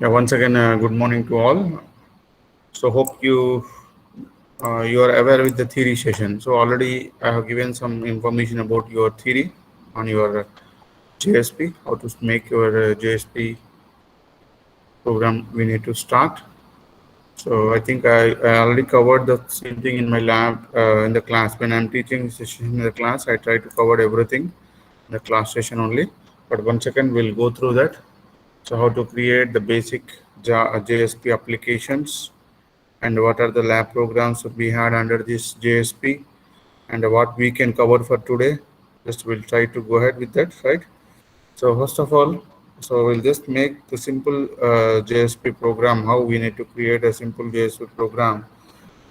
Yeah, once again, good morning to all. So hope you are aware with the theory session. So already I have given some information about your theory on your JSP, how to make your JSP program. We need to start. So I think I already covered the same thing in my lab in the class. When I'm teaching session in the class, I try to cover everything in the class session only. But once again, we'll go through that. So how to create the basic JSP applications, and what are the lab programs we had under this JSP, and what we can cover for today. Just we'll try to go ahead with that, right? So first of all, so we'll just make the simple JSP program, how we need to create a simple JSP program.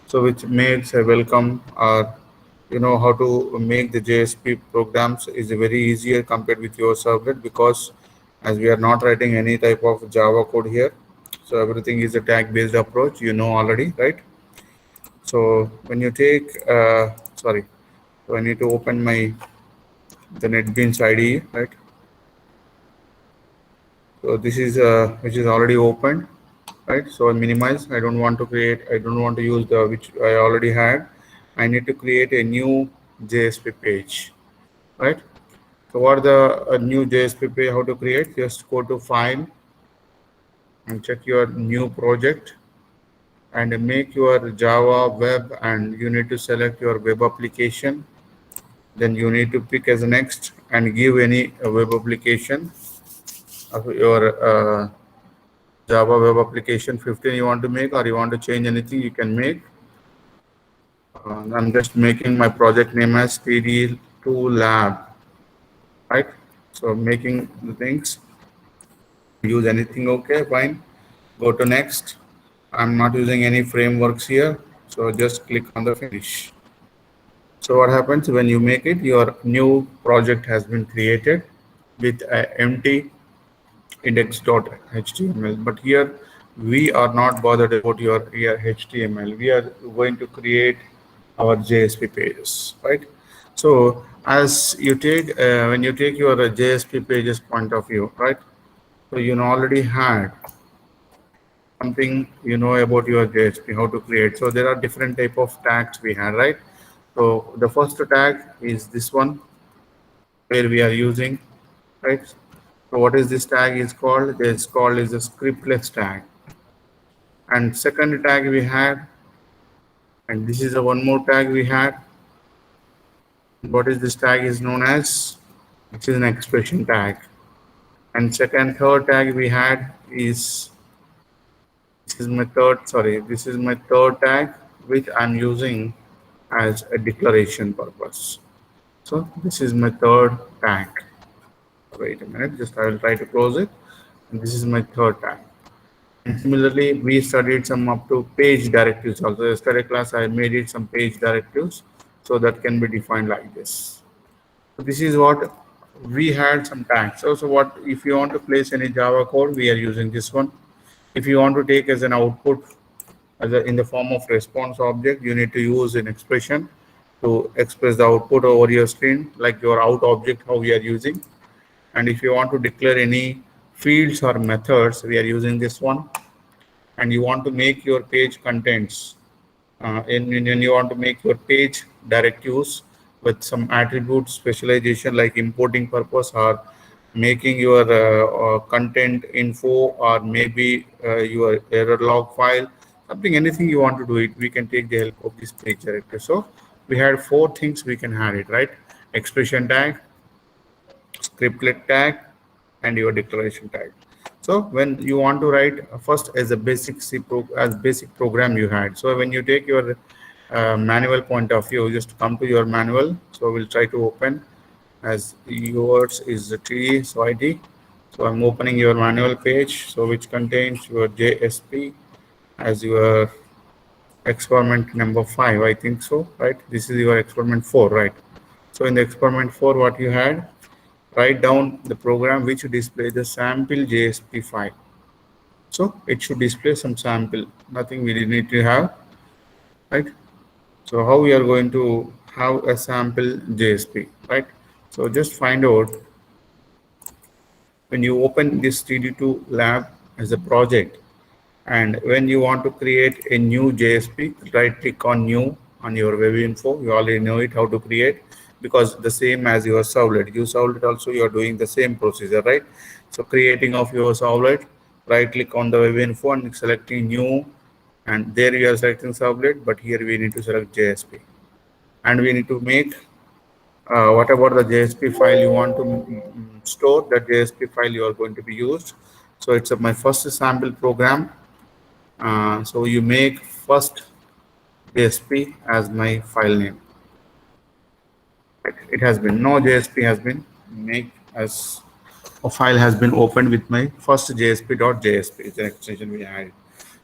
So which makes a welcome, or how to make the JSP programs is very easier compared with your servlet, because as we are not writing any type of Java code here, so everything is a tag based approach, already, right? So when you take sorry, so I need to open the NetBeans IDE, right? So this is which is already opened, right? So I minimize. I don't want to create. I don't want to use the which I already had. I need to create a new JSP page, right? So what the new JSP page? How to create? Just go to File and check your new project and make your Java web, and you need to select your web application. Then you need to pick as next and give any web application of your Java web application 15 you want to make, or you want to change anything, you can make. I'm just making my project name as TD2 Lab, right? So making the things, use anything, okay, fine. Go to next. I'm not using any frameworks here, so just click on the finish. So what happens when you make it? Your new project has been created with an empty index.html. But here we are not bothered about your HTML. We are going to create our JSP pages, right? So as you take when you take your JSP pages point of view, right? So you already had something about your JSP, how to create. So there are different type of tags we had, right? So the first tag is this one, where we are using, right? So what is this tag is called? It's called is a scriptless tag. And second tag we had, and this is a one more tag we had. What is this tag is known as? Which is an expression tag. And third tag we had is, this is my third tag, which I'm using as a declaration purpose. So this is my third tag. Wait a minute, just I will try to close it. And this is my third tag. And similarly, we studied some up to page directives also. Yesterday class, I made it some page directives, so that can be defined like this. So this is what we had some tags. So what if you want to place any Java code, we are using this one. If you want to take as an output in the form of response object, you need to use an expression to express the output over your screen, like your out object, how we are using. And if you want to declare any fields or methods, we are using this one. And you want to make your page contents, and you want to make your page directives with some attribute specialization, like importing purpose, or making your content info, or maybe your error log file, something, anything you want to do it, we can take the help of this page directory. So we had four things we can have it, right? Expression tag, scriptlet tag, and your declaration tag. So when you want to write first as a basic basic program you had. So when you take your manual point of view, just come to your manual. So we'll try to open, as yours is the TD, so ID. So I'm opening your manual page, so which contains your JSP as your experiment number 5, I think so, right? This is your experiment 4, right? So in the experiment 4, what you had, write down the program which displays the sample JSP file. So it should display some sample, nothing we need to have, right? So how we are going to have a sample JSP, right? So just find out, when you open this TD2 lab as a project. And when you want to create a new JSP, right click on new on your web info. You already know it how to create, because the same as your servlet. You servlet also you are doing the same procedure, right? So creating of your servlet, right click on the web info and selecting new, and there you are selecting servlet, but here we need to select JSP, and we need to make whatever the JSP file you want to store, that JSP file you are going to be used. So it's my first sample program. So you make first JSP as my file name. It has been no JSP has been made as a file has been opened with my first JSP.jsp is the extension we added.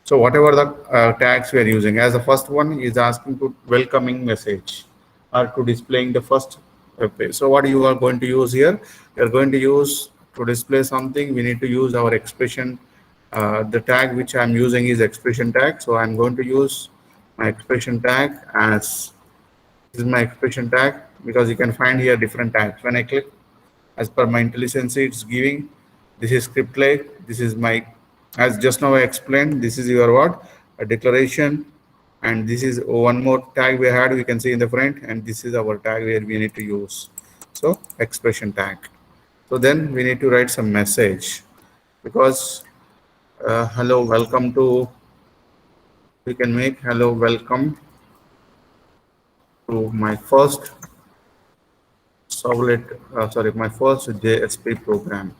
So whatever the tags we are using, as the first one is asking to welcoming message or to displaying the first web page. So what you are going to use here? You are going to use to display something. We need to use our expression. The tag which I'm using is expression tag. So I'm going to use my expression tag as this is my expression tag, because you can find here different tags. When I click, as per my IntelliSense, it's giving this is script like, this is my, as just now I explained, this is your what, a declaration, and this is one more tag we had, we can see in the front, and this is our tag where we need to use, so expression tag. So then we need to write some message, because hello welcome to, we can make hello welcome to my first servlet, sorry, my first JSP program.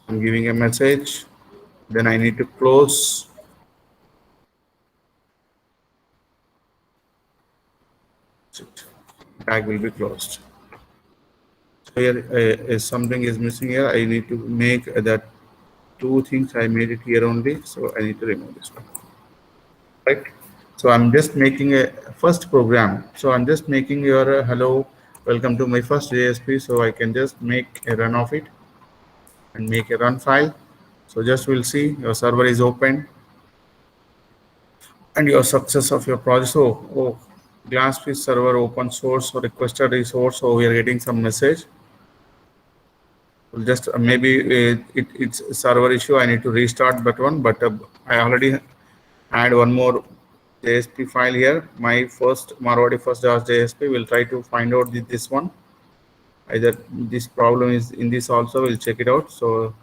I'm giving a message, then I need to close. Tag will be closed. So here is something is missing here. I need to make that two things. I made it here only, so I need to remove this one. Right. So I'm just making a first program. So I'm just making your hello, welcome to my first JSP. So I can just make a run of it and make a run file. So just we'll see your server is open and your success of your project. So, oh, Glassfish server open source or requested resource. So we are getting some message. We'll just maybe it's a server issue. I need to restart that one, but I already had one more JSP file here. My first Marwadi first.jsp. We'll try to find out this one. Either this problem is in this also. We'll check it out. So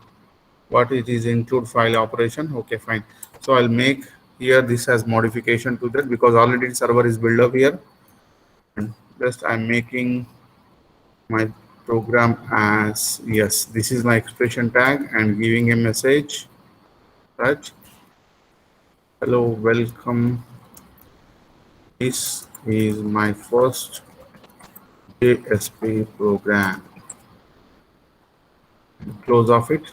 what it is include file operation. Okay, fine. So I'll make here this has modification to that, because already server is built up here. And just I'm making my program as, yes, this is my expression tag and giving a message, right? Hello, welcome. This is my first JSP program. Close off it.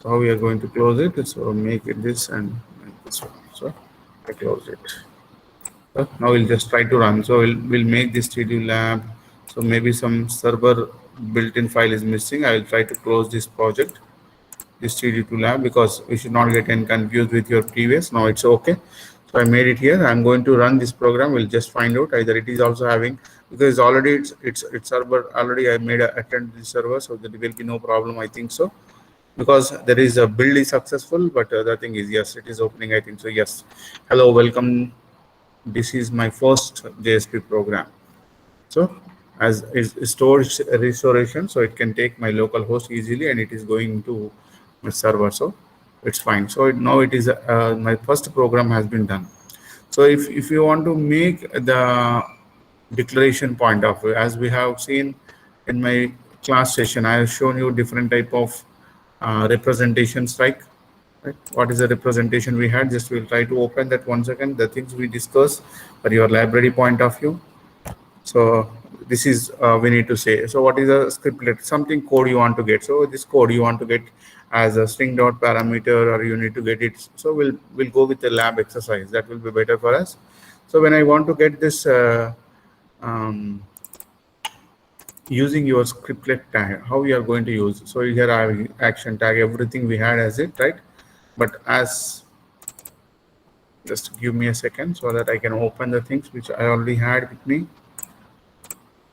So how we are going to close it? So make it this and make this one. So I close it. So now we'll just try to run. So we'll make this 3D lab. So maybe some server built-in file is missing. I will try to close this project, this 3D2 lab, because we should not get confused with your previous. Now it's okay. So I made it here. I'm going to run this program. We'll just find out either it is also having, because already it's server already I made a attend the server, so there will be no problem, I think so, because there is a build is successful. But the thing is, yes, it is opening, I think so. Yes, hello, welcome. This is my first JSP program. So as is storage restoration, so it can take my local host easily, and it is going to my server, so it's fine. So now it is my first program has been done. So if you want to make the declaration point of view, as we have seen in my class session, I have shown you different type of representations, right? What is the representation we had? Just we'll try to open that once again, the things we discussed for your library point of view. So this is we need to say, so what is a scriptlet, something code you want to get. So this code you want to get as a string dot parameter, or you need to get it. So we'll go with the lab exercise, that will be better for us. So when I want to get this using your scriptlet tag, how we are going to use. So here I have action tag, everything we had as it, right? But as, just give me a second so that I can open the things which I already had with me,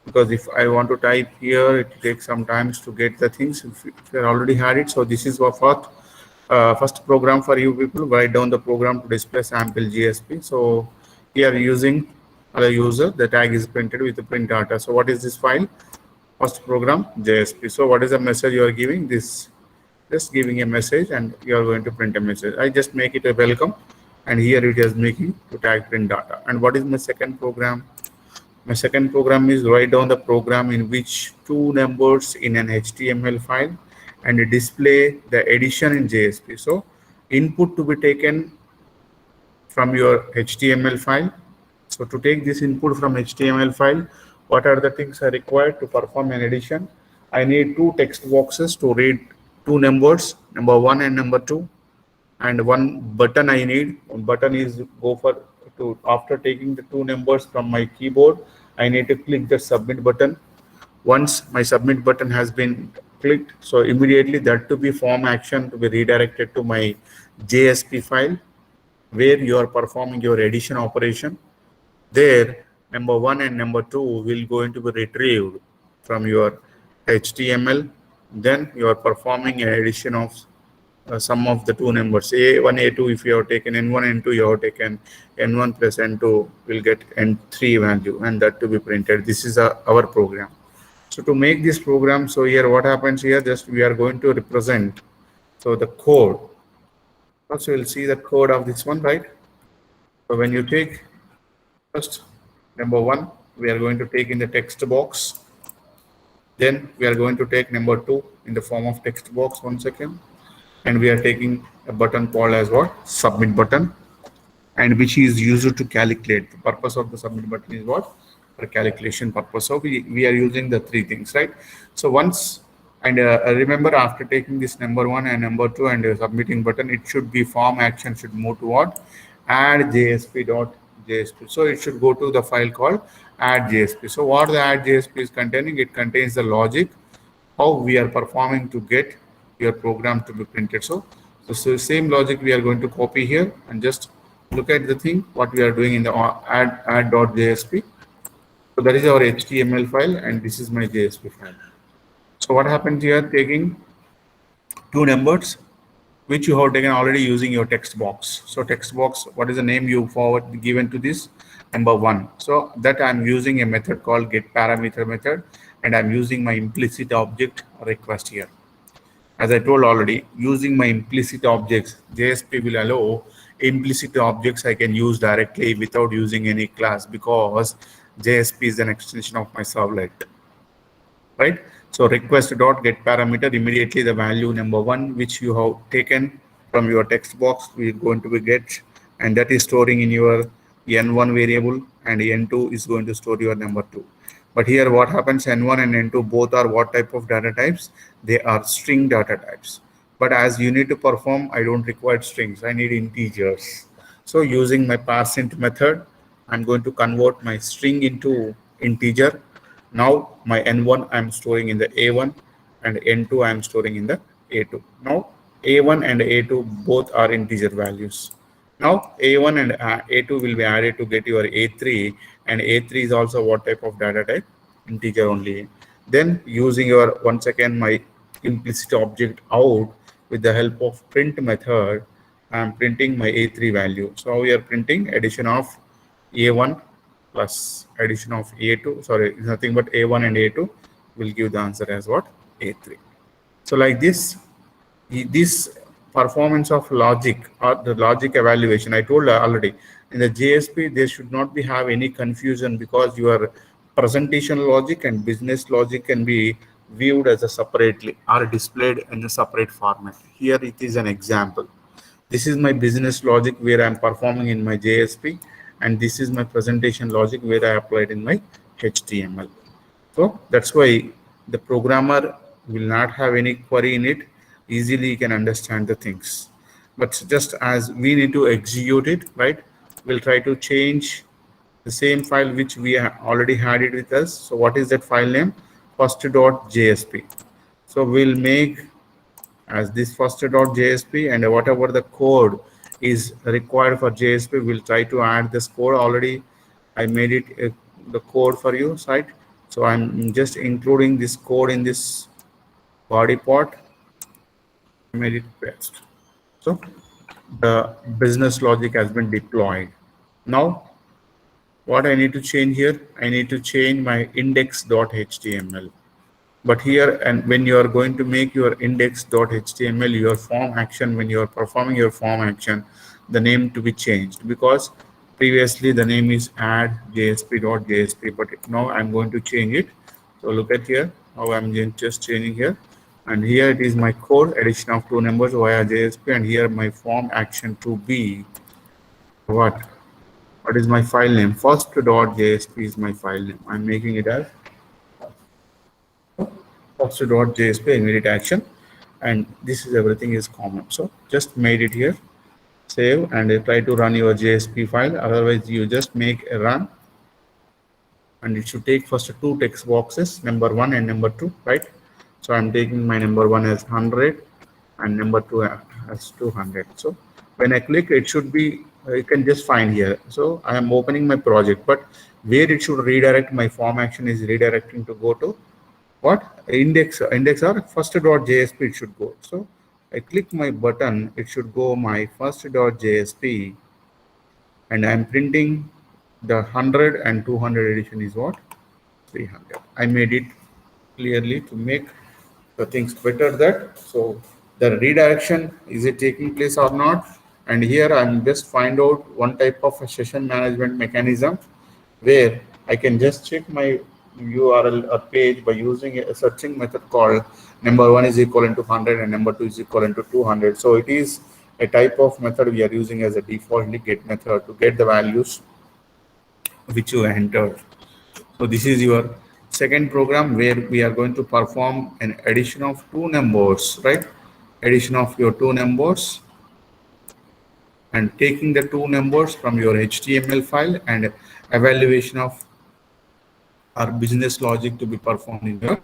because if I want to type here, it takes some time to get the things if you already had it. So this is what first program for you people, write down the program to display sample GSP. So here using the user, the tag is printed with the print data. So what is this file? First program JSP. So what is the message you are giving? This just giving a message, and you are going to print a message. I just make it a welcome, and here it is making to tag print data. And what is my second program? My second program is write down the program in which two numbers in an HTML file and display the addition in JSP. So input to be taken from your HTML file. So to take this input from HTML file, what are the things are required to perform an addition? I need two text boxes to read two numbers, number 1 and number 2, and one button I need. One button is go for to after taking the two numbers from my keyboard, I need to click the submit button. Once my submit button has been clicked, so immediately that to be form action to be redirected to my JSP file where you are performing your addition operation. There number 1 and number 2 will going to be retrieved from your HTML. Then you are performing an addition of sum of the two numbers a1 a2. If you have taken n1 n2, you have taken n1 plus n2 will get n3 value, and that to be printed. This is our program. So to make this program, so here what happens here, just we are going to represent so the code. First we will see the code of this one, right? So when you take first number 1, we are going to take in the text box. Then we are going to take number 2 in the form of text box. 1 second. And we are taking a button called as what? Submit button, and which is used to calculate. The purpose of the submit button is what? For calculation purpose. So we are using the three things, right? So once, and remember, after taking this number 1 and number 2 and submitting button, it should be form action should move to what? Add JSP.jsp. So it should go to the file called add JSP. So what the add JSP is containing? It contains the logic how we are performing to get your program to be printed. So same logic we are going to copy here, and just look at the thing what we are doing in the add.jsp. So that is our HTML file, and this is my JSP file. So what happened here, taking two numbers which you have taken already using your text box. So text box, what is the name you forward given to this? Number 1. So that I'm using a method called getParameter method, and I'm using my implicit object request here. As I told already, using my implicit objects, JSP will allow implicit objects I can use directly without using any class, because JSP is an extension of my servlet, right? So request.getParameter, immediately the value number 1 which you have taken from your text box we are going to be get, and that is storing in your n1 variable, and n2 is going to store your number 2. But here what happens, n1 and n2 both are what type of data types? They are string data types. But as you need to perform, I don't require strings, I need integers. So using my parseInt method, I'm going to convert my string into integer. Now my n1 I'm storing in the a1, and n2 I'm storing in the a2. Now a1 and a2 both are integer values. Now a1 and a2 will be added to get your a3, and a3 is also what type of data type? Integer only. Then using your, once again, my implicit object out with the help of print method, I am printing my a3 value. So we are printing addition of a1 plus addition of a2. Sorry, it's nothing but a1 and a2 will give the answer as what? A3. So like this performance of logic or the logic evaluation, I told already in the JSP there should not be have any confusion, because your presentation logic and business logic can be viewed as a separately or displayed in a separate format. Here it is an example. This is my business logic where I am performing in my JSP, and this is my presentation logic where I applied in my HTML. So that's why the programmer will not have any query in it. Easily you can understand the things. But just as we need to execute it, right? We'll try to change the same file which we already had it with us. So what is that file name? First.jsp. So we'll make as this first.jsp, and whatever the code is required for JSP, we'll try to add this code. Already I made it the code for you, right? So I'm just including this code in this body part. I made it paste. So the business logic has been deployed. Now, what I need to change here, I need to change my index.html. But here, and when you are going to make your index.html, your form action, when you are performing your form action, the name to be changed, because previously the name is add.jsp, but now I'm going to change it. So look at here how I'm just changing here, and here it is my code addition of two numbers via JSP, and here my form action to be what is my file name? First.jsp is my file name. I'm making it as first.jsp immediate action, and this is everything is common. So just made it here, save, and try to run your JSP file. Otherwise, you just make a run, and it should take first two text boxes, number one and number two, right? So I'm taking my number one as 100 and number two as 200. So when I click, it should be, you can just find here. So I am opening my project, but where it should redirect, my form action is redirecting to go to what index or first.jsp it should go. So I click my button, it should go my first.jsp, and I'm printing the 100 and 200 edition is what 300. I made it clearly to make the things better. That so the redirection, is it taking place or not? And here I'm just find out one type of a session management mechanism where I can just check my URL or page by using a searching method called number one is equivalent to 100 and number two is equivalent to 200. So it is a type of method we are using as a default get method to get the values which you entered. So this is your second program where we are going to perform an addition of two numbers, right? Addition of your two numbers and taking the two numbers from your HTML file and evaluation of our business logic to be performed in your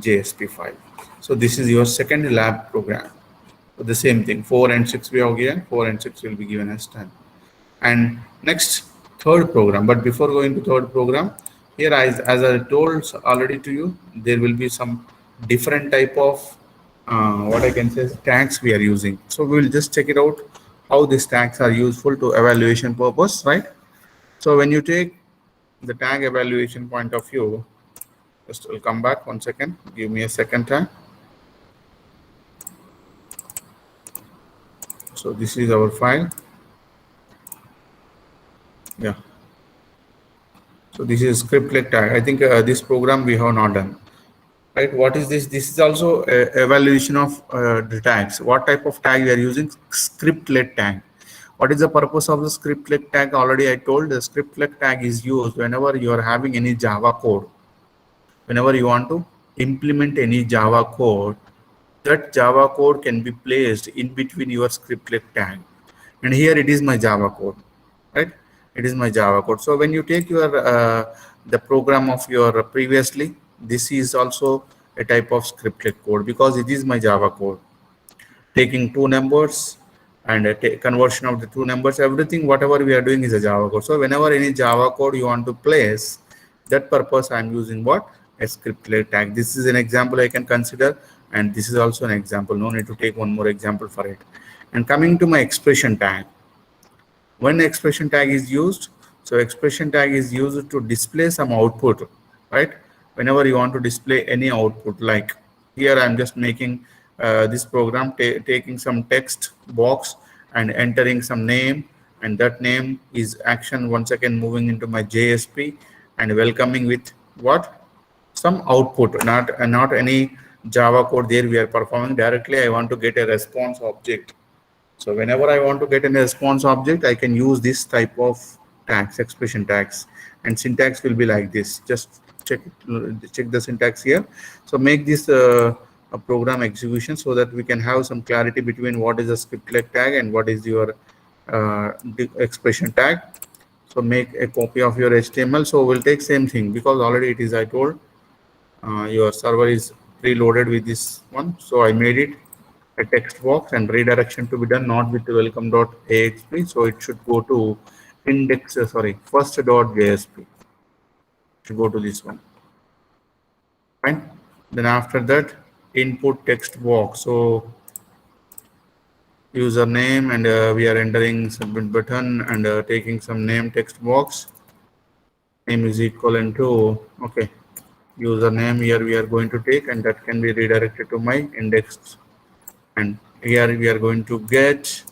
JSP file. So this is your second lab program. So the same thing, 4 and 6 we have given, 4 and 6 will be given as 10. And next, third program. But before going to third program, here as I told already to you, there will be some different type of what I can say tags we are using. So we will just check it out how these tags are useful to evaluation purpose, right? So when you take the tag evaluation point of view, just will come back 1 second. Give me a second time. So this is our file. Yeah. So this is scriptlet tag. I think this program we have not done. Right? What is this? This is also evaluation of the tags. What type of tag we are using? Scriptlet tag. What is the purpose of the scriptlet tag? Already I told the scriptlet tag is used whenever you are having any Java code. Whenever you want to implement any Java code, that Java code can be placed in between your scriptlet tag. And here it is my Java code, right? It is my Java code. So when you take your the program of your previously, this is also a type of scriptlet code because it is my Java code. Taking two numbers and a conversion of the two numbers, everything whatever we are doing is a Java code. So whenever any Java code you want to place, that purpose I'm using what? A scriptlet tag. This is an example I can consider, and this is also an example. No need to take one more example for it. And coming to my expression tag, when expression tag is used, so expression tag is used to display some output, right? Whenever you want to display any output, like here I'm just making this program taking some text box and entering some name, and that name is action once again moving into my JSP and welcoming with what? Some output, not any Java code there we are performing directly. I want to get a response object. So whenever I want to get a response object, I can use this type of tags, expression tags, and syntax will be like this. Just check the syntax here. So make this a program execution so that we can have some clarity between what is a scriptlet tag and what is your expression tag. So make a copy of your HTML. So we'll take same thing because already it is, I told, your server is preloaded with this one. So I made it a text box and redirection to be done not with welcome.axp. So it should go to first.jsp. Should go to this one. Fine. Then after that, input text box. So username, and we are entering submit button and taking some name text box. Name is equivalent to, okay, username here we are going to take, and that can be redirected to my index. And here we are going to get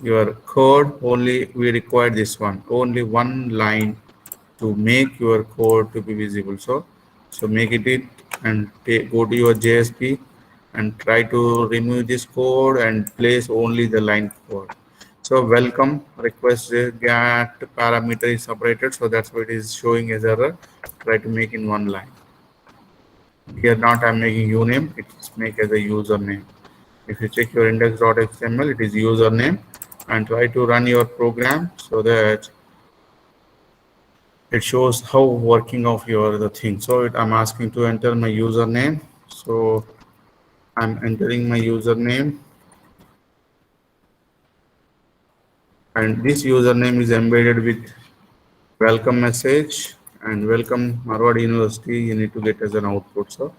your code. Only we require this one, only one line to make your code to be visible. So make it and go to your JSP and try to remove this code and place only the line code. So welcome request get parameter is separated, so that's why it is showing as error. Try to make in one line. Here not I'm making uname, it's make as a username. If you check your index.html, it is username, and try to run your program so that it shows how working of your the thing. So I'm asking to enter my username, so I'm entering my username, and this username is embedded with welcome message and welcome Marwad University. You need to get as an output. So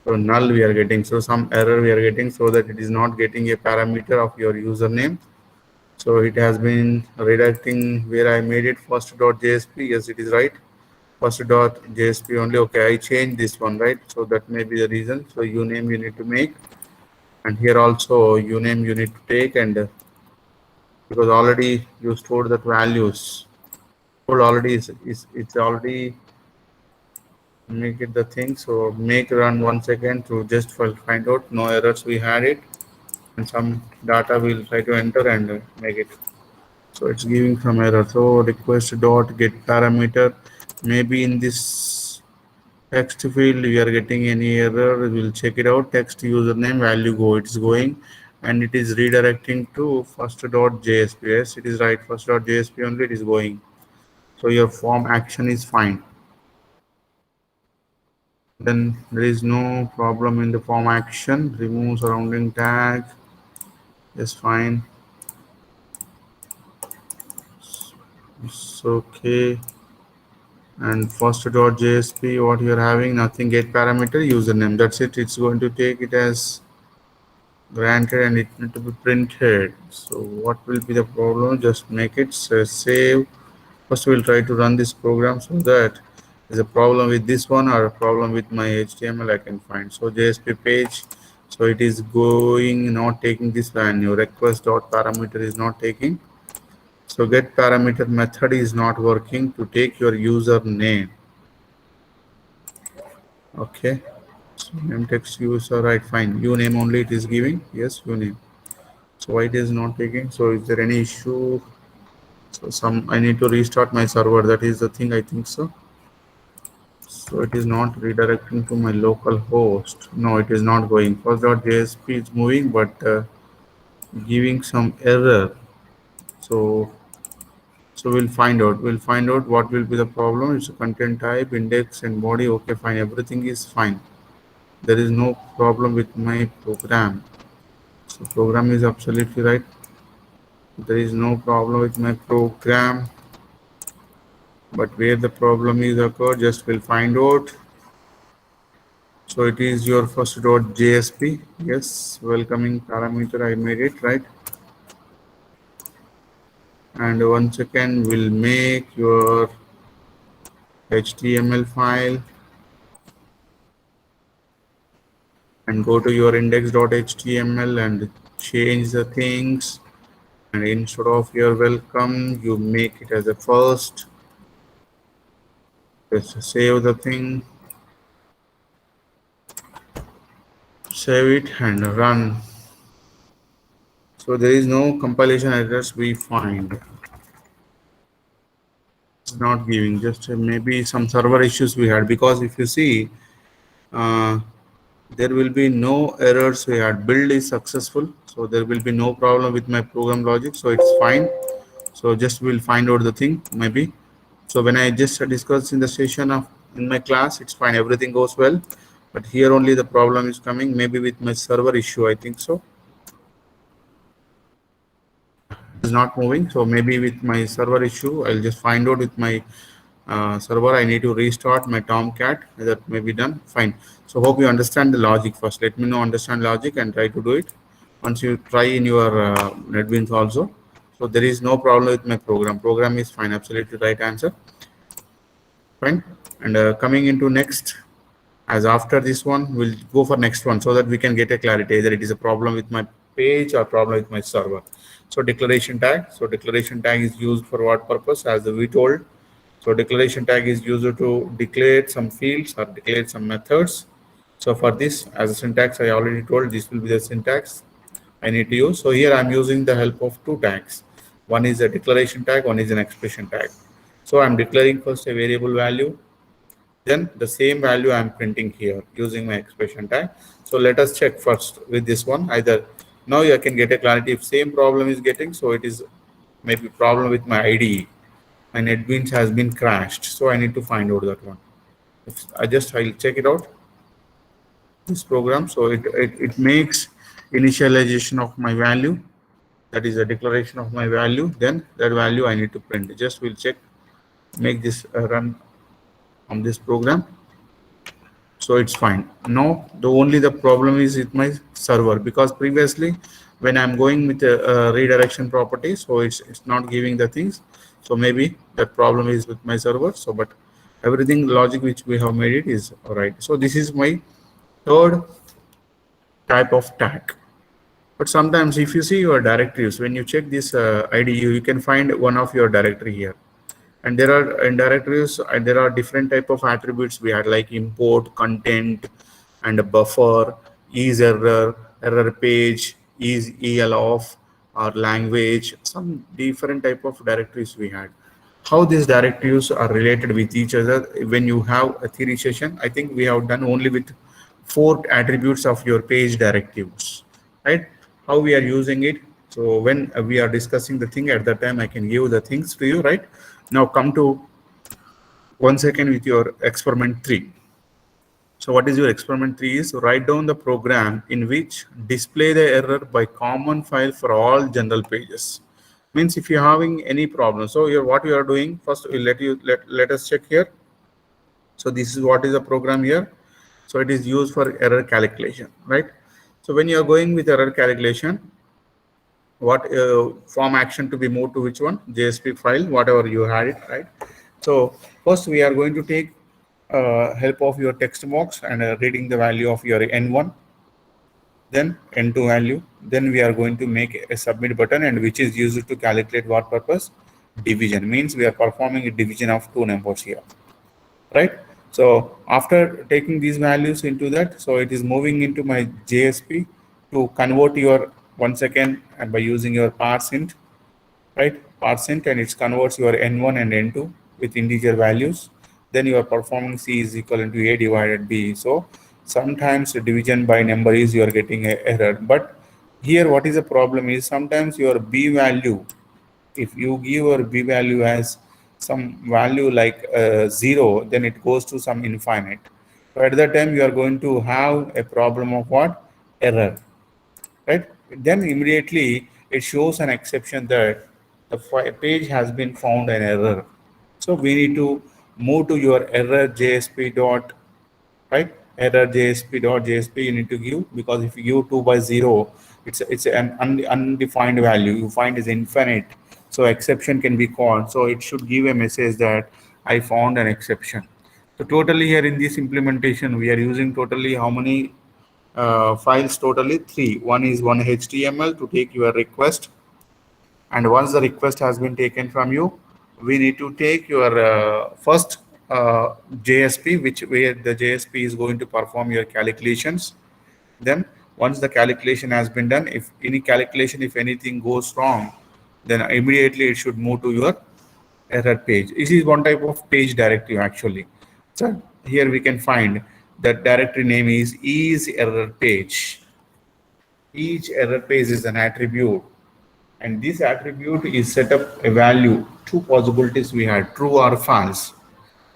null we are getting, so some error we are getting, so that it is not getting a parameter of your username. So it has been redirecting where I made it first.jsp. Yes, it is right. First.jsp only. Okay, I changed this one, right? So that may be the reason. So uname you need to make, and here also uname you need to take, and because already you stored that values, code already is it's already make it the thing. So make run 1 second to just find out no errors we had it, and some data we'll try to enter and make it. So it's giving some error. So request dot get parameter, maybe in this text field we are getting any error. We'll check it out. Text username value go, it is going, and it is redirecting to first.jsp. Yes, it is right, first.jsp only it is going. So your form action is fine, then there is no problem in the form action. Remove surrounding tag is fine. It's okay. And first.jsp, what you're having, nothing, get parameter username, that's it. It's going to take it as granted and it need to be printed. So what will be the problem? Just make it save. First we'll try to run this program so that there's a problem with this one or a problem with my HTML I can find. So JSP page, so it is going not taking this value. Request dot parameter is not taking. So get parameter method is not working to take your username. Okay, so name text user, right, fine. Uname only it is giving. Yes, uname. So why it is not taking? So is there any issue? So I need to restart my server. That is the thing, I think so. So it is not redirecting to my local host. No, it is not going. First.jsp is moving, but giving some error. So we'll find out. We'll find out what will be the problem. It's a content type, index, and body. Okay, fine. Everything is fine. There is no problem with my program. So program is absolutely right. There is no problem with my program. But where the problem is occurred, just we'll find out. So it is your first.jsp. Yes, welcoming parameter, I made it right. And once again, we'll make your HTML file and go to your index.html and change the things. And instead of your welcome, you make it as a first. Just save the thing, save it and run. So there is no compilation errors we find. It's not giving, just maybe some server issues we had, because if you see there will be no errors we had. Build is successful, so there will be no problem with my program logic, so it's fine. So just we'll find out the thing maybe. So when I just discuss in the session of in my class, it's fine, everything goes well, but here only the problem is coming, maybe with my server issue, I think so. It's not moving, so maybe with my server issue. I'll just find out with my server. I need to restart my Tomcat. That may be done. Fine. So hope you understand the logic first. Let me know understand logic and try to do it. once you try in your NetBeans also. So there is no problem with my program. Program is fine, absolutely right answer. Fine. And coming into next, as after this one, we'll go for next one so that we can get a clarity either it is a problem with my page or problem with my server. So declaration tag. So declaration tag is used for what purpose? As we told. So declaration tag is used to declare some fields or declare some methods. So for this, as a syntax, I already told this will be the syntax I need to use. So here I'm using the help of two tags. One is a declaration tag, one is an expression tag. So I'm declaring first a variable value, then the same value I'm printing here using my expression tag. So let us check first with this one. Either now you can get a clarity if same problem is getting. So it is maybe problem with my IDE. My NetBeans has been crashed. So I need to find out that one. I'll check it out. This program. So it makes initialization of my value. That is a declaration of my value. Then that value I need to print. Just we'll check, make this run on this program. So it's fine. Now the problem is with my server, because previously when I'm going with a redirection property, so it's not giving the things. So maybe that problem is with my server. So but everything logic which we have made it is all right. So this is my third type of tag. But sometimes if you see your directives, when you check this IDE, you can find one of your directory here. And there are in directories, and there are different type of attributes we had, like import, content, and a buffer, is error, error page, is el off, or language, some different type of directories we had. How these directives are related with each other when you have a theory session, I think we have done only with 4 attributes of your page directives, right? How we are using it. So when we are discussing the thing, at that time I can give the things to you, right? Now come to 1 second with your experiment 3. So what is your experiment 3 is write down the program in which display the error by common file for all general pages. Means if you're having any problem, so what you are doing first, we'll let us check here. So this is what is the program here. So it is used for error calculation, right? So when you are going with error calculation, what form action to be moved to which one? JSP file, whatever you had it, right? So first we are going to take help of your text box and reading the value of your N1, then N2 value. Then we are going to make a submit button, and which is used to calculate what purpose? Division. Means we are performing a division of 2 numbers here, right? So after taking these values into that, so it is moving into my JSP to convert your 1 second, and by using your parseInt, right? ParseInt, and it converts your N1 and N2 with integer values. Then you are performing C is equal to A divided B. So sometimes division by number is you are getting an error. But here what is the problem is sometimes your B value, if you give your B value as some value like 0, then it goes to some infinite. So at that time you are going to have a problem of what? Error, right? Then immediately it shows an exception that the page has been found an error. So we need to move to your error JSP dot, right? Error JSP dot JSP you need to give, because if you give 2 by 0, it's an undefined value. You find is infinite. So exception can be called. So it should give a message that I found an exception. So totally here in this implementation, we are using totally how many files? Totally 3. One is one HTML to take your request, and once the request has been taken from you, we need to take your first JSP, where the JSP is going to perform your calculations. Then once the calculation has been done, if any calculation, if anything goes wrong, then immediately it should move to your error page. This is one type of page directive actually. So here we can find that directory name is error page. Each error page is an attribute, and this attribute is set up a value. 2 possibilities we had, true or false.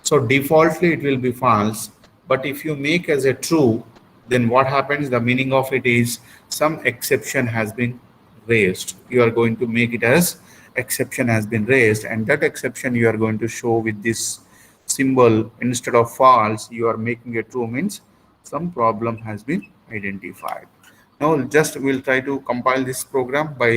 So defaultly it will be false, but if you make as a true, then what happens? The meaning of it is some exception has been raised. You are going to make it as exception has been raised, and that exception you are going to show with this symbol. Instead of false, you are making a true, means some problem has been identified. Now just we'll try to compile this program by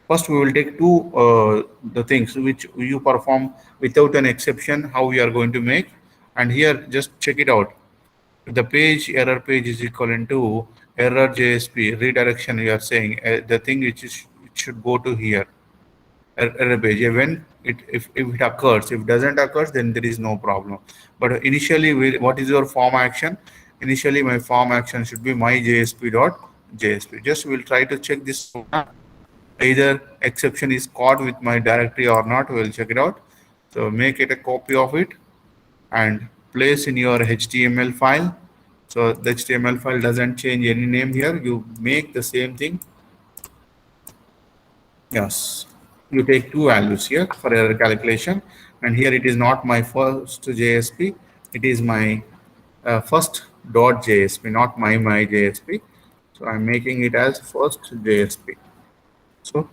first we will take the things which you perform without an exception, how we are going to make, and here just check it out. The page error page is equivalent to error JSP redirection. You are saying the thing which is it should go to here error page. When if it occurs, if it doesn't occur, then there is no problem. But initially, what is your form action? Initially, my form action should be my JSP. Just we'll try to check this program. Either exception is caught with my directory or not. We'll check it out. So make it a copy of it and place in your HTML file. So the HTML file doesn't change any name here. You make the same thing. Yes, you take two values here for error calculation, and here it is not my first JSP. It is my first dot JSP, not my JSP. So I'm making it as first JSP. So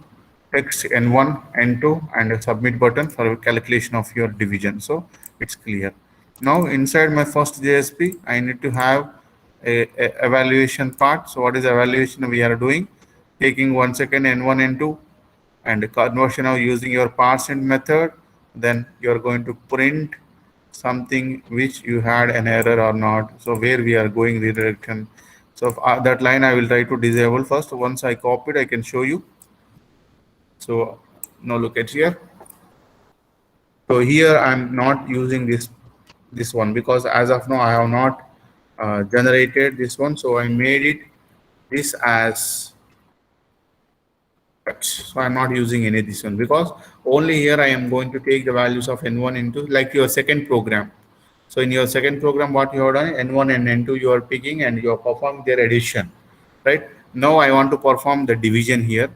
text N1, N2, and a submit button for calculation of your division. So it's clear. Now inside my first JSP, I need to have a evaluation part. So what is evaluation we are doing? Taking 1 second N1, N2, and conversion of using your parseInt method. Then you're going to print something which you had an error or not. So where we are going redirection. So that line I will try to disable first. Once I copy it, I can show you. So now look at here. So here I'm not using this one because as of now I have not generated this one. So I made it this as so I'm not using any of this one because only here I am going to take the values of N1 into like your second program. So in your second program, what you have done, N1 and N2 you are picking and you are performing their addition, right? Now I want to perform the division here,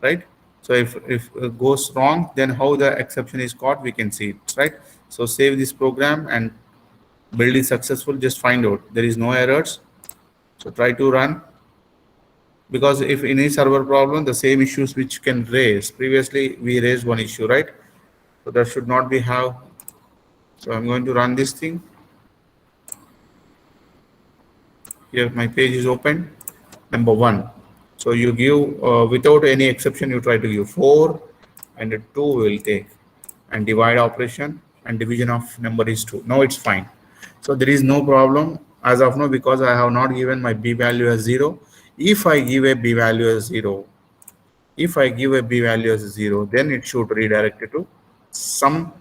right? So if it goes wrong, then how the exception is caught, we can see it, right? So save this program and build it successful. Just find out there is no errors. So try to run. Because if any server problem, the same issues which can raise. Previously, we raised one issue, right? So that should not be have. So I'm going to run this thing. Here my page is open. Number 1. So you give without any exception, you try to give 4 and 2 will take and divide operation and division of number is 2. Now it's fine. So there is no problem as of now because I have not given my b value as 0. If I give a b value as 0, then it should redirect it to some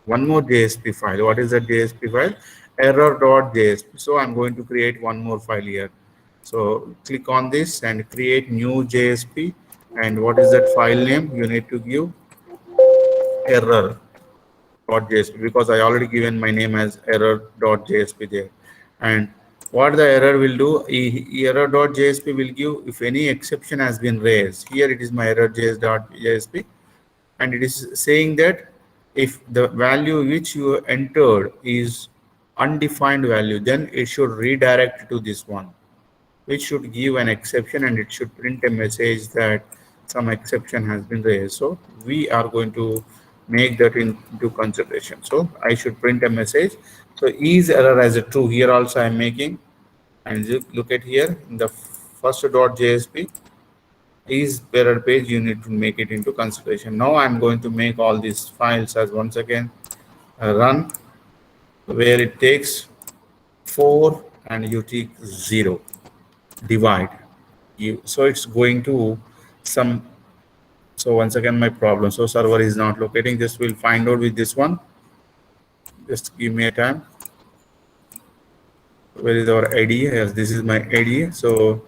one more JSP file. What is that JSP file? Error.jsp. So I'm going to create one more file here. So click on this and create new JSP. And what is that file name? You need to give error.jsp because I already given my name as error.jsp there. And what the error will do, error.jsp will give if any exception has been raised. Here it is my error.jsp, and it is saying that if the value which you entered is undefined value, then it should redirect to this one, which should give an exception, and it should print a message that some exception has been raised. So we are going to make that into consideration. So I should print a message. So is error as a true. Here also I am making, and look at here in the first .jsp is error page. You need to make it into consideration. Now I'm going to make all these files as once again run, where it takes 4 and you take 0, divide you. So it's going to some. So once again my problem. So server is not locating. Just we'll find out with this one. Just give me a time. Where is our IDE? Yes, this is my IDE. So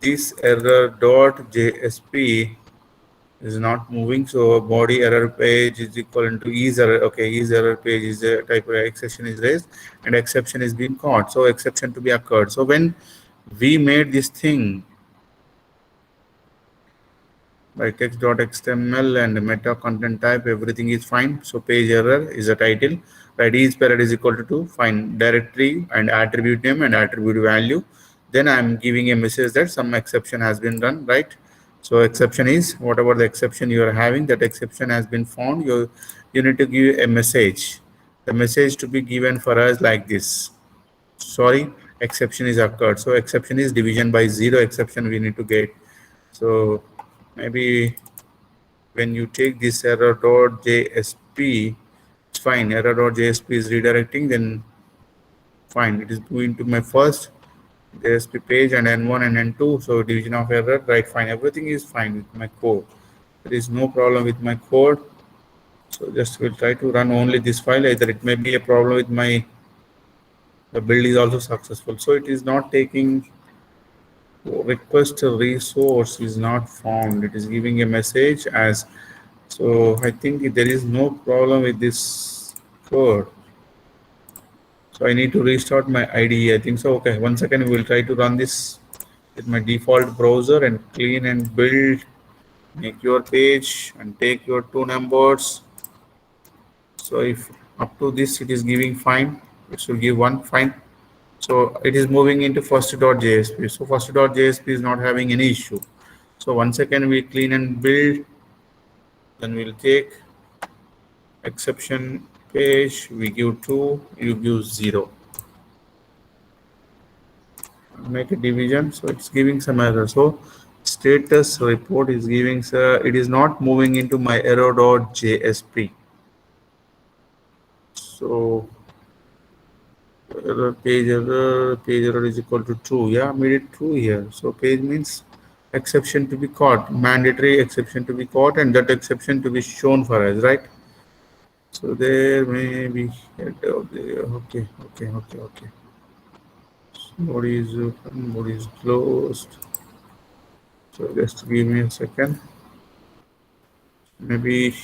this error.jsp is not moving. So body error page is equal to is error. Okay, is error page is a type of exception is raised and exception is being caught. So exception to be occurred. So when we made this thing by text.html and meta content type, everything is fine. So page error is a title, right? Is period is equal to find directory and attribute name and attribute value. Then I'm giving a message that some exception has been done, right? So exception is whatever the exception you are having, that exception has been found. You need to give a message. The message to be given for us like this. Sorry, exception is occurred. So exception is division by 0 exception we need to get. So maybe when you take this error.jsp, it's fine. Error.jsp is redirecting, then fine. It is going to my first JSP page and N1 and N2. So division of error, right? Fine. Everything is fine with my code. There is no problem with my code. So just we'll try to run only this file. Either it may be a problem with the build is also successful. So it is not taking request resource is not found. It is giving a message as, so I think there is no problem with this code. So I need to restart my IDE. I think so. Okay, 1 second. We will try to run this with my default browser and clean and build. Make your page and take your 2 numbers. So if up to this it is giving fine, it should give 1 fine. So it is moving into first.jsp. So first.jsp is not having any issue. So 1 second we clean and build. Then we'll take exception page. We give 2, you give 0. Make a division. So it's giving some error. So status report is giving, it is not moving into my error.jsp. So page error is equal to true. Yeah, made it true here. So page means exception to be caught, mandatory exception to be caught, and that exception to be shown for us, right? So there may be okay. Mode is open, mode is closed. So just give me a second. Maybe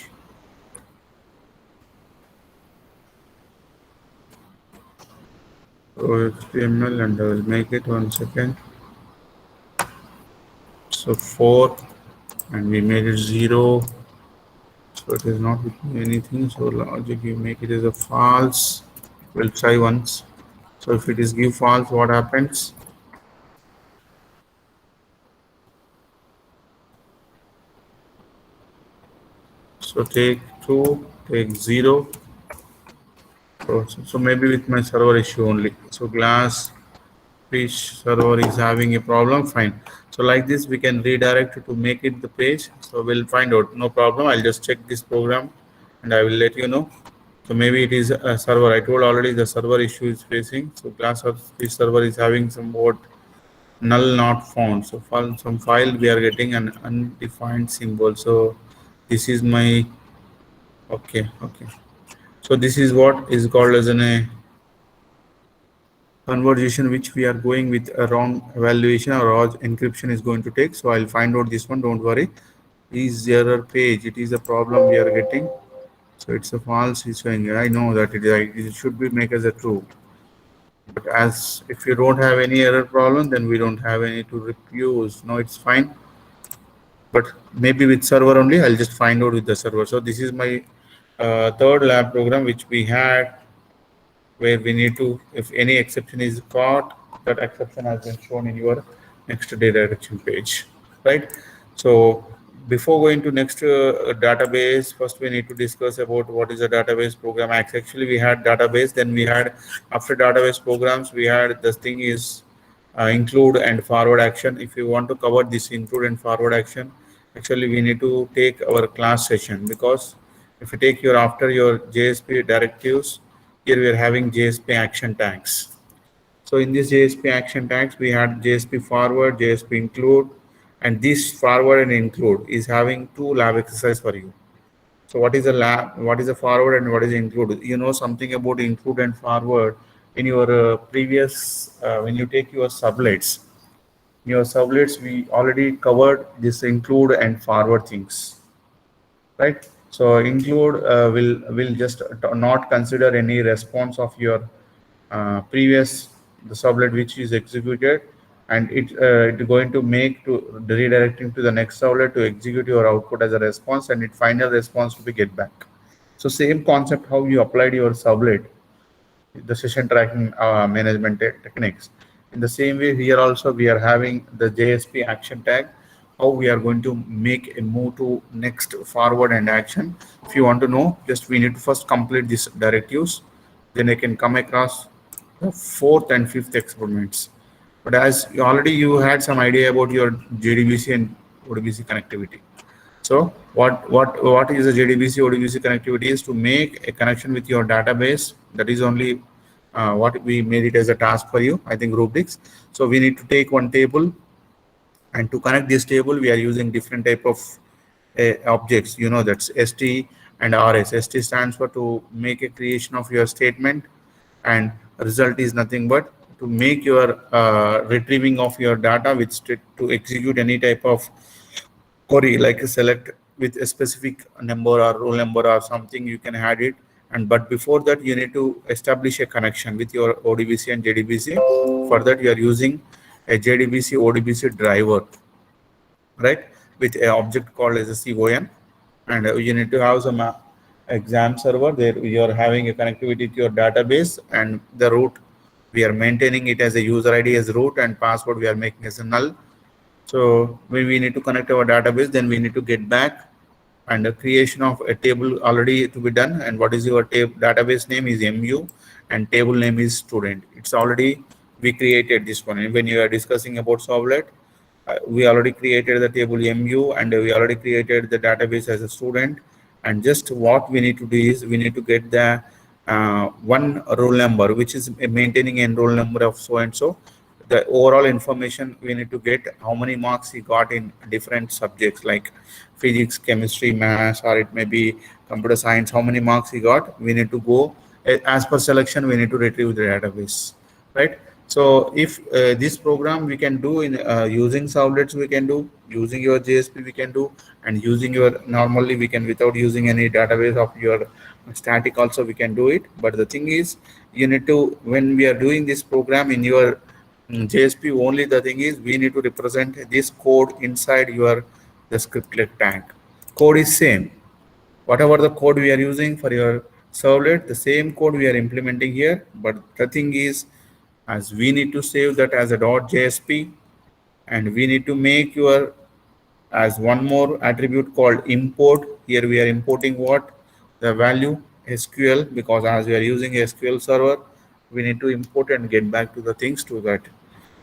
HTML, and I will make it 1 second. So 4, and we made it 0. So it is not anything. So logic, you make it as a false. We'll try once. So if it is give false, what happens? So take 2, take 0. So maybe with my server issue only. So glass fish server is having a problem. Fine. So like this, we can redirect to make it the page. So we'll find out. No problem. I'll just check this program, and I will let you know. So maybe it is a server. I told already the server issue is facing. So glass fish server is having some what null not found. So some file we are getting an undefined symbol. So this is my okay. So this is what is called as a conversation which we are going with a wrong evaluation or wrong encryption is going to take. So I'll find out this one. Don't worry. Is error page? It is a problem we are getting. So it's a false. It's showing. I know that it should be make as a true. But as if you don't have any error problem, then we don't have any to refuse. No, it's fine. But maybe with server only, I'll just find out with the server. So this is my third lab program which we had, where we need to, if any exception is caught, that exception has been shown in your next redirection page, right? So before going to next database, first we need to discuss about what is a database program. Actually, we had database, then we had, after database programs, we had this thing is include and forward action. If you want to cover this include and forward action, actually we need to take our class session, because if you take your after your JSP directives, here we are having JSP action tags. So in this JSP action tags, we had JSP forward, JSP include, and this forward and include is having 2 lab exercise for you. So what is a lab, what is a forward, and what is include? You know something about include and forward in your previous, when you take your sublets. In your sublets, we already covered this include and forward things, right? So include will just not consider any response of your previous the sublet which is executed, and it going to make to redirecting to the next sublet to execute your output as a response, and its final response to be get back. So same concept how you applied your sublet, the session tracking management techniques. In the same way, here also we are having the JSP action tag, how we are going to make a move to next forward and action. If you want to know, just we need to first complete these directives, then I can come across the fourth and fifth experiments. But as you had some idea about your JDBC and ODBC connectivity. So what is the JDBC ODBC connectivity is to make a connection with your database. That is only what we made it as a task for you, I think, rubrics. So we need to take one table, and to connect this table we are using different type of objects. You know, that's ST and RS. ST stands for to make a creation of your statement, and result is nothing but to make your retrieving of your data which to execute any type of query, like a select with a specific number or roll number or something, you can add it. And but before that you need to establish a connection with your ODBC and JDBC. For that you are using a JDBC ODBC driver, right, with an object called as a CON. And you need to have some exam server there. You are having a connectivity to your database, and the root we are maintaining it as a user ID as root, and password we are making as a null. So when we need to connect our database, then we need to get back, and the creation of a table already to be done. And what is your database name is MU, and table name is student. It's already we created this one. And when you are discussing about Servlet, we already created the table MU, and we already created the database as a student. And just what we need to do is we need to get the one roll number which is maintaining a roll number of so and so. The overall information we need to get, how many marks he got in different subjects like physics, chemistry, maths, or it may be computer science. How many marks he got, we need to go as per selection, we need to retrieve the database, right? So if this program we can do in using Servlets, we can do using your JSP, we can do, and using your normally we can without using any database of your static also we can do it. But the thing is, you need to, when we are doing this program in your JSP, only the thing is we need to represent this code inside your the scriptlet tag. Code is same. Whatever the code we are using for your servlet, the same code we are implementing here. But the thing is, as we need to save that as a .jsp, and we need to make your as one more attribute called import. Here we are importing what? The value SQL, because as we are using SQL server, we need to import and get back to the things to that.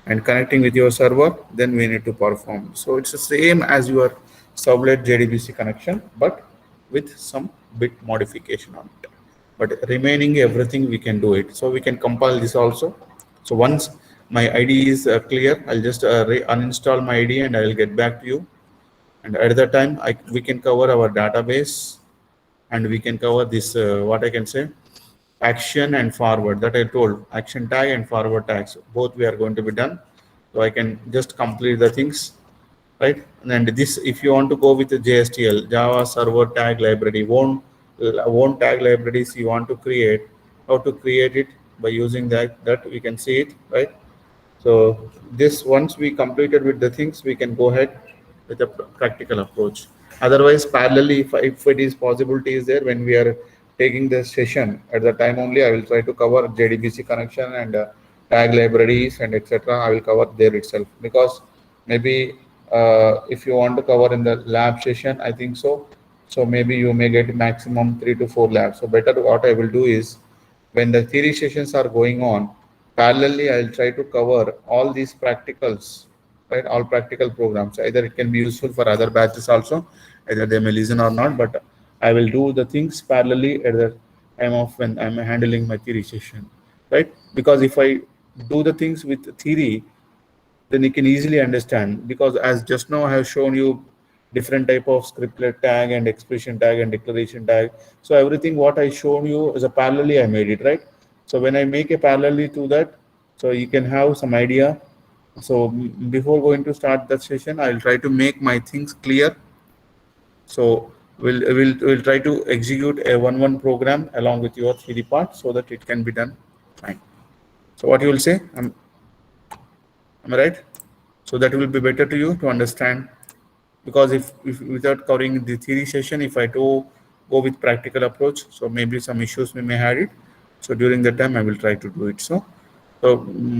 And connecting with your server, then we need to perform. So it's the same as your Servlet JDBC connection, but with some bit modification on it. But remaining everything we can do it. So we can compile this also. So once my ID is clear, I'll just uninstall my ID and I will get back to you. And at that time, we can cover our database, and we can cover this, what I can say, action and forward that I told, action tag and forward tags. Both we are going to be done. So I can just complete the things, right? And this, if you want to go with the JSTL, Java Server Tag Library, won't tag libraries you want to create, how to create it by using that we can see it, right? So this, once we completed with the things, we can go ahead with a practical approach. Otherwise, parallelly, if it is possibility is there, when we are taking the session at the time only, I will try to cover JDBC connection and tag libraries and etc. I will cover there itself, because maybe if you want to cover in the lab session, I think so. So maybe you may get maximum 3 to 4 labs. So better what I will do is, when the theory sessions are going on, parallelly I'll try to cover all these practicals, right? All practical programs. Either it can be useful for other batches also, either they may listen or not, but I will do the things parallelly at the time of when I'm handling my theory session, right? Because if I do the things with theory, then you can easily understand, because as just now I have shown you different type of scriptlet tag and expression tag and declaration tag. So everything what I shown you is a parallelly I made it, right? So when I make a parallelly to that, so you can have some idea. So before going to start that session, I'll try to make my things clear. So we'll try to execute a one program along with your theory part, so that it can be done fine. So what you will say? Am I right? So that will be better to you to understand, because if without covering the theory session, if I do go with practical approach, so maybe some issues we may have it. So during the time I will try to do it. So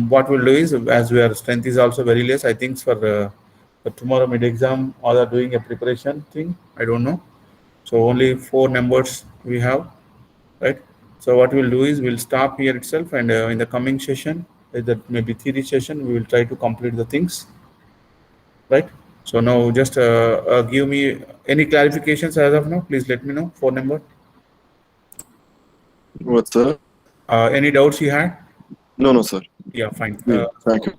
what we'll do is, as our strength is also very less, I think for tomorrow mid exam, all are doing a preparation thing, I don't know. So only 4 numbers we have, right? So what we'll do is we'll stop here itself, and in the coming session, that maybe theory session, we will try to complete the things, right? So now just give me any clarifications as of now. Please let me know. Phone number. What, sir? Any doubts you had? No, sir. Yeah, fine. Thank you.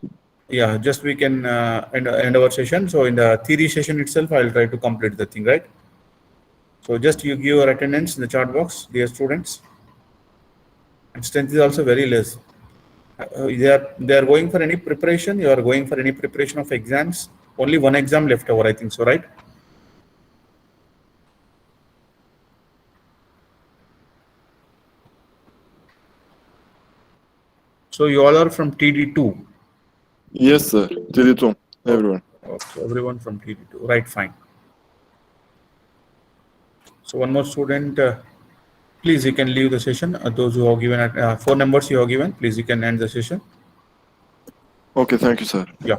Yeah, just we can end our session. So in the theory session itself, I'll try to complete the thing, right? So just you give your attendance in the chat box, dear students. And strength is also very less. They are going for any preparation. You are going for any preparation of exams. Only one exam left over, I think so, right? So you all are from TD2. Yes, sir. TD2, everyone. Okay, everyone from TD2, right? Fine. So one more student, please you can leave the session. Those who are given at 4 numbers you are given, please you can end the session. Okay, thank you, sir. Yeah.